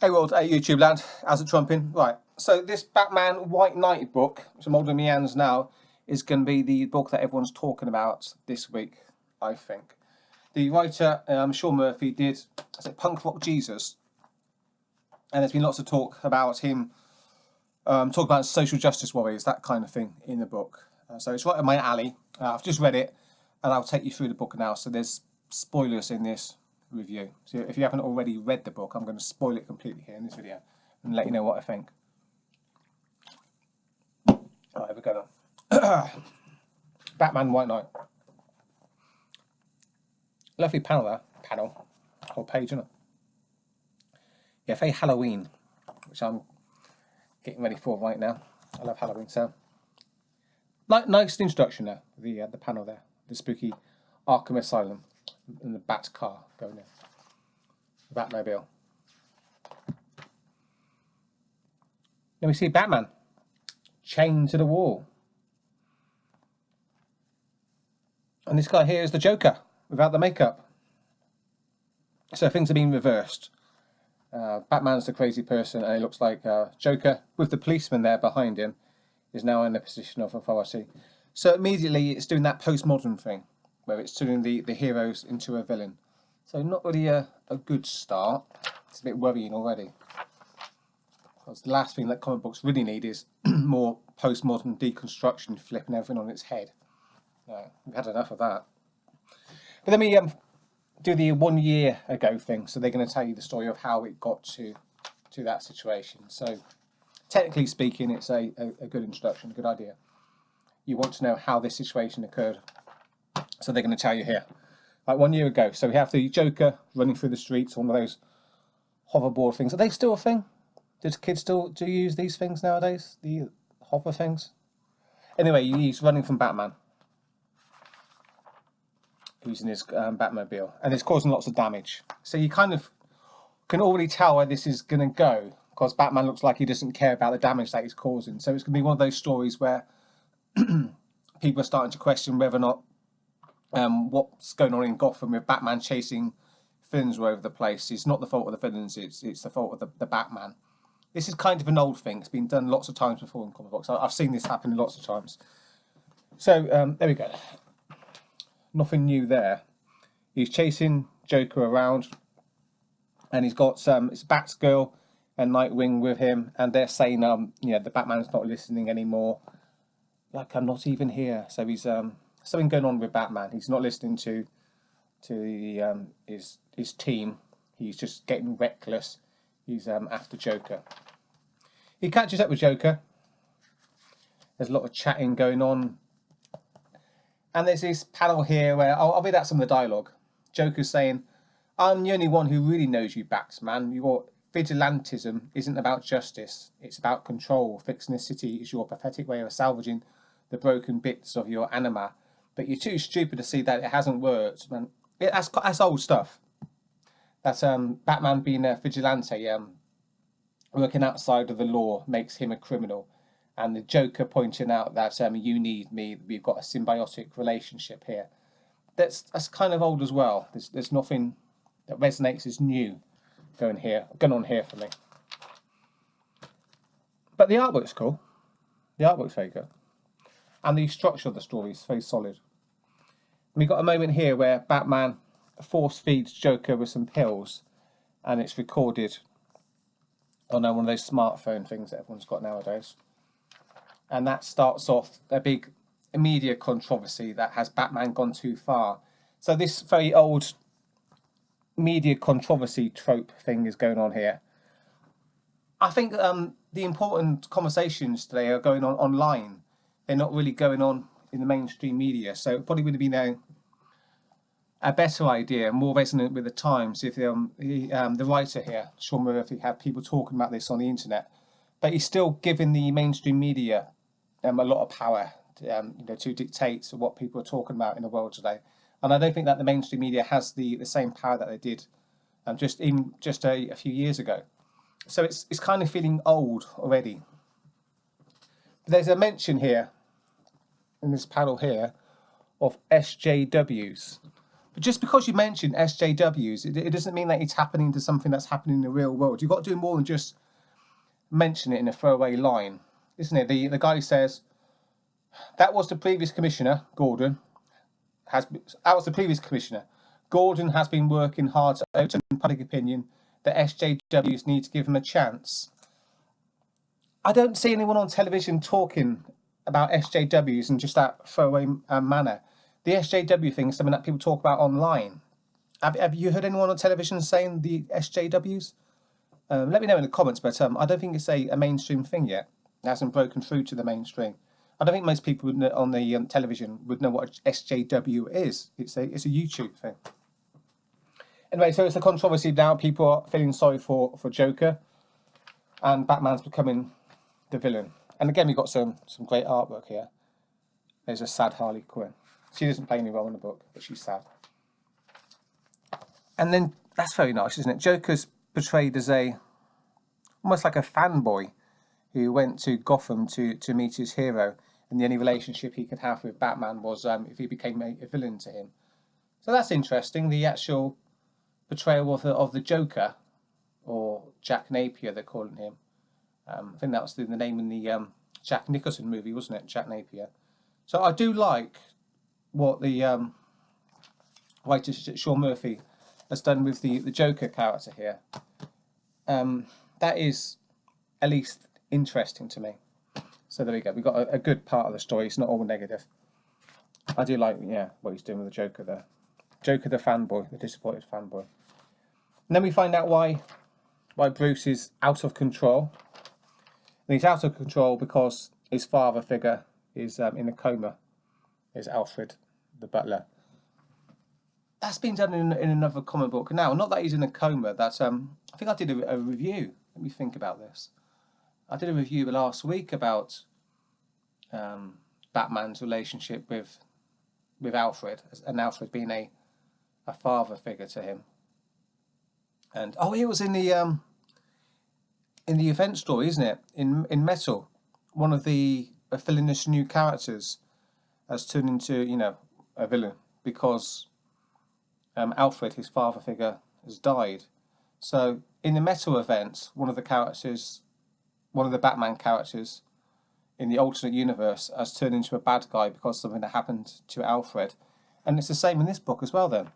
Hey world, hey YouTube land, how's it trumping? Right, so this Batman White Knight book, which I'm holding in my hands now, is going to be the book that everyone's talking about this week, I think. The writer, Sean Murphy, did, is it Punk Rock Jesus? And there's been lots of talk about him, talk about social justice warriors, that kind of thing in the book. So it's right in my alley. I've just read it, and I'll take you through the book now. So there's spoilers in this review. So if you haven't already read the book, I'm going to spoil it completely here in this video and let you know what I think. Alright, here we go then. Batman White Knight. Lovely panel there. Panel. Whole page, isn't it? Yeah, very Halloween, which I'm getting ready for right now. I love Halloween, so nice introduction there. The panel there, the spooky Arkham Asylum and the Bat car going in, the Batmobile. Then we see Batman chained to the wall, and this guy here is the Joker without the makeup. So things are being reversed. Batman's the crazy person, and it looks like Joker, with the policeman there behind him, is now in a position of authority. So immediately it's doing that postmodern thing, where it's turning the heroes into a villain. So not really a good start. It's a bit worrying already. Because the last thing that comic books really need is more postmodern deconstruction, flipping everything on its head. We've had enough of that. But then we do the 1 year ago thing, so they're going to tell you the story of how it got to that situation. So technically speaking, it's a good introduction, a good idea. You want to know how this situation occurred, so they're going to tell you here. Like 1 year ago, so we have the Joker running through the streets on one of those hoverboard things. Are they still a thing? Do kids still use these things nowadays? The hover things? Anyway, he's running from Batman, using his Batmobile, and it's causing lots of damage. So you kind of can already tell where this is going to go, because Batman looks like he doesn't care about the damage that he's causing. So it's going to be one of those stories where people are starting to question whether or not what's going on in Gotham with Batman chasing villains all over the place is not the fault of the villains, it's the fault of the Batman. This is kind of an old thing. It's been done lots of times before in comic books. I've seen this happen lots of times. So there we go. Nothing new there. He's chasing Joker around, and he's got it's Batgirl and Nightwing with him, and they're saying the Batman's not listening anymore. Like, I'm not even here. So he's something going on with Batman. He's not listening to his team. He's just getting reckless. He's after Joker. He catches up with Joker. There's a lot of chatting going on. And there's this panel here where I'll read out some of the dialogue. Joker's saying, "I'm the only one who really knows you, Batman. Your vigilantism isn't about justice. It's about control. Fixing the city is your pathetic way of salvaging the broken bits of your anima. But you're too stupid to see that it hasn't worked." Man, that's old stuff. That's Batman being a vigilante, working outside of the law makes him a criminal. And the Joker pointing out that you need me, we've got a symbiotic relationship here. That's kind of old as well. There's nothing that resonates as new going on here for me. But the artwork's cool. The artwork's very good. And the structure of the story is very solid. And we've got a moment here where Batman force feeds Joker with some pills, and it's recorded on one of those smartphone things that everyone's got nowadays. And that starts off a big media controversy that has Batman gone too far. So this very old media controversy trope thing is going on here. I think the important conversations today are going on online. They're not really going on in the mainstream media. So it probably would have been a better idea, more resonant with the times, if the writer here, Sean Murphy, had people talking about this on the internet. But he's still giving the mainstream media a lot of power to dictate what people are talking about in the world today. And I don't think that the mainstream media has the same power that they did just a few years ago. So it's kind of feeling old already. There's a mention here in this panel here of SJWs. But just because you mention SJWs, it doesn't mean that it's happening to something that's happening in the real world. You've got to do more than just mention it in a throwaway line, isn't it? The guy says, that was the previous commissioner, Gordon. That was the previous commissioner. Gordon has been working hard to overturn public opinion. The SJWs need to give him a chance. I don't see anyone on television talking about SJWs in just that throwaway manner. The SJW thing is something that people talk about online. Have you heard anyone on television saying the SJWs? Let me know in the comments, but I don't think it's a mainstream thing yet. It hasn't broken through to the mainstream. I don't think most people on the television would know what SJW is. It's a YouTube thing. Anyway, so it's a controversy now. People are feeling sorry for Joker, and Batman's becoming the villain. And again, we've got some great artwork here. There's a sad Harley Quinn. She doesn't play any role in the book, but she's sad. And then that's very nice, isn't it? Joker's portrayed as almost like a fanboy who went to Gotham to meet his hero, and the only relationship he could have with Batman was if he became a villain to him. So that's interesting. The actual portrayal of the Joker, or Jack Napier, they're calling him. I think that was the name in the Jack Nicholson movie, wasn't it? Jack Napier. So I do like what the writer Sean Murphy has done with the Joker character here. That is at least interesting to me. So there we go. We've got a good part of the story. It's not all negative. I do like, what he's doing with the Joker there. Joker the fanboy, the disappointed fanboy. And then we find out why Bruce is out of control. And he's out of control because his father figure is in a coma. Is Alfred, the butler. That's been done in another comic book. Now, not that he's in a coma. That's I think I did a review. Let me think about this. I did a review last week about Batman's relationship with Alfred, and Alfred being a father figure to him. And it was in the event story, isn't it? In Metal, one of the villainous new characters has turned into a villain because Alfred, his father figure, has died. So in the Metal event, one of the Batman characters in the alternate universe has turned into a bad guy because of something that happened to Alfred. And it's the same in this book as well then.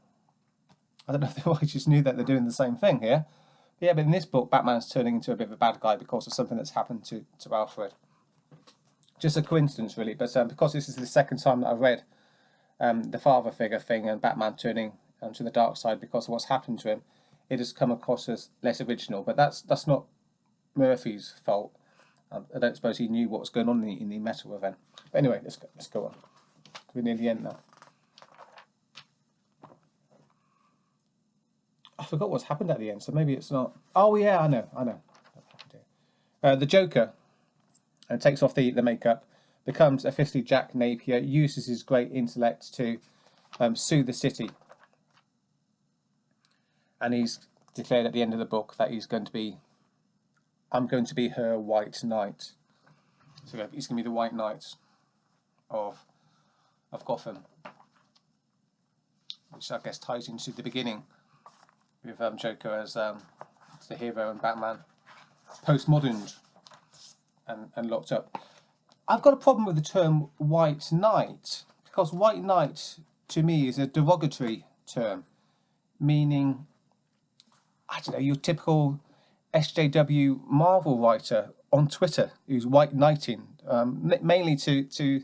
I don't know if the writers knew that they're doing the same thing here. But in this book, Batman's turning into a bit of a bad guy because of something that's happened to Alfred. Just a coincidence, really. But because this is the second time that I've read the father figure thing and Batman turning to the dark side because of what's happened to him, it has come across as less original. But that's not Murphy's fault. I don't suppose he knew what was going on in the Metal event. But anyway, let's go on. We're near the end now. I forgot what's happened at the end, so maybe it's not. Oh yeah, I know. The Joker takes off the makeup, becomes officially Jack Napier, uses his great intellect to sue the city, and he's declared at the end of the book that he's going to be. I'm going to be her White Knight. So he's going to be the White Knight of Gotham, which I guess ties into the beginning with Joker as the hero and Batman postmodern and locked up. I've got a problem with the term White Knight because White Knight to me is a derogatory term, meaning I don't know, your typical SJW Marvel writer on Twitter who's white knighting, mainly to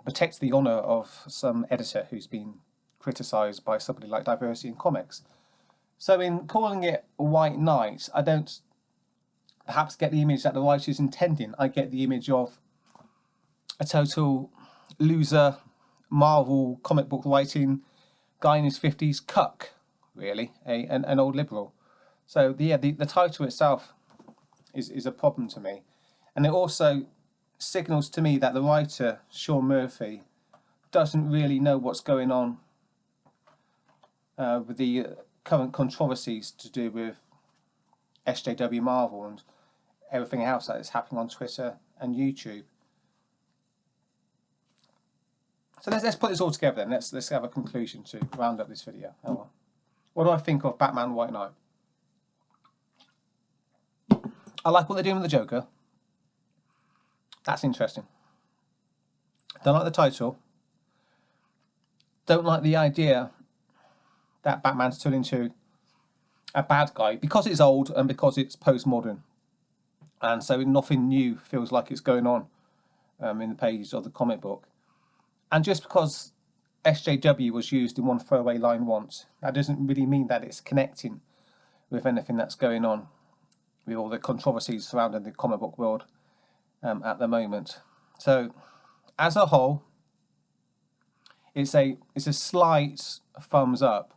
protect the honour of some editor who's been criticised by somebody like Diversity in Comics. So in calling it White Knight, I don't perhaps get the image that the writer is intending. I get the image of a total loser Marvel comic book writing guy in his 50s cuck, really, an old liberal. So the title itself is a problem to me, and it also signals to me that the writer Sean Murphy doesn't really know what's going on with the current controversies to do with SJW Marvel and everything else that is happening on Twitter and YouTube. So let's put this all together then. Let's have a conclusion to round up this video. What do I think of Batman White Knight? I like what they're doing with the Joker. That's interesting. Don't like the title. Don't like the idea that Batman's turned into a bad guy because it's old and because it's postmodern, and so nothing new feels like it's going on in the pages of the comic book. And just because SJW was used in one throwaway line once, that doesn't really mean that it's connecting with anything that's going on with all the controversies surrounding the comic book world at the moment. So as a whole, it's a slight thumbs up,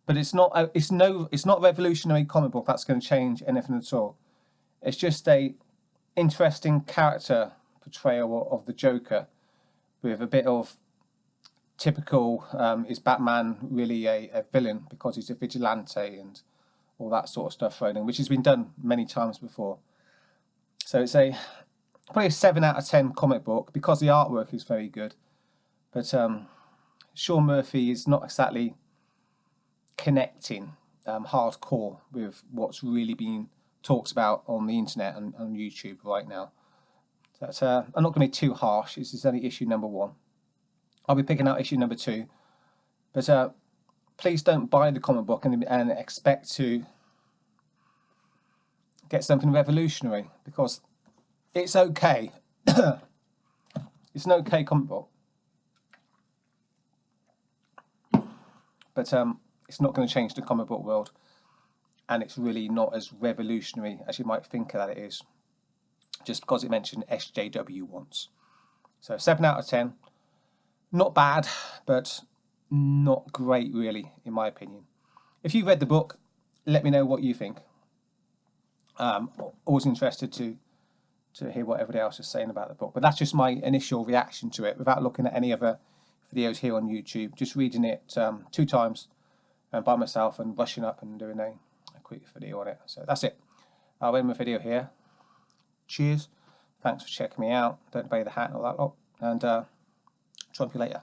but it's not a revolutionary comic book that's going to change anything at all. It's just a interesting character portrayal of the Joker, with a bit of typical, is Batman really a villain because he's a vigilante and all that sort of stuff thrown in, which has been done many times before. So it's probably a 7 out of 10 comic book because the artwork is very good. But Sean Murphy is not exactly connecting hardcore with what's really being talked about on the internet and on YouTube right now. That's, I'm not going to be too harsh. This is only issue number 1. I'll be picking out issue number 2. But please don't buy the comic book and expect to get something revolutionary, because it's okay. It's an okay comic book. But it's not going to change the comic book world. And it's really not as revolutionary as you might think that it is, just because it mentioned SJW once. So 7 out of 10. Not bad, but not great really, in my opinion. If you've read the book, let me know what you think. Always interested to hear what everybody else is saying about the book. But that's just my initial reaction to it, without looking at any other videos here on YouTube. Just reading it 2 times by myself and brushing up and doing a quick video on it. So that's it. I'll end my video here. Cheers. Thanks for checking me out. Don't obey the hat and all that lot. And talk to you later.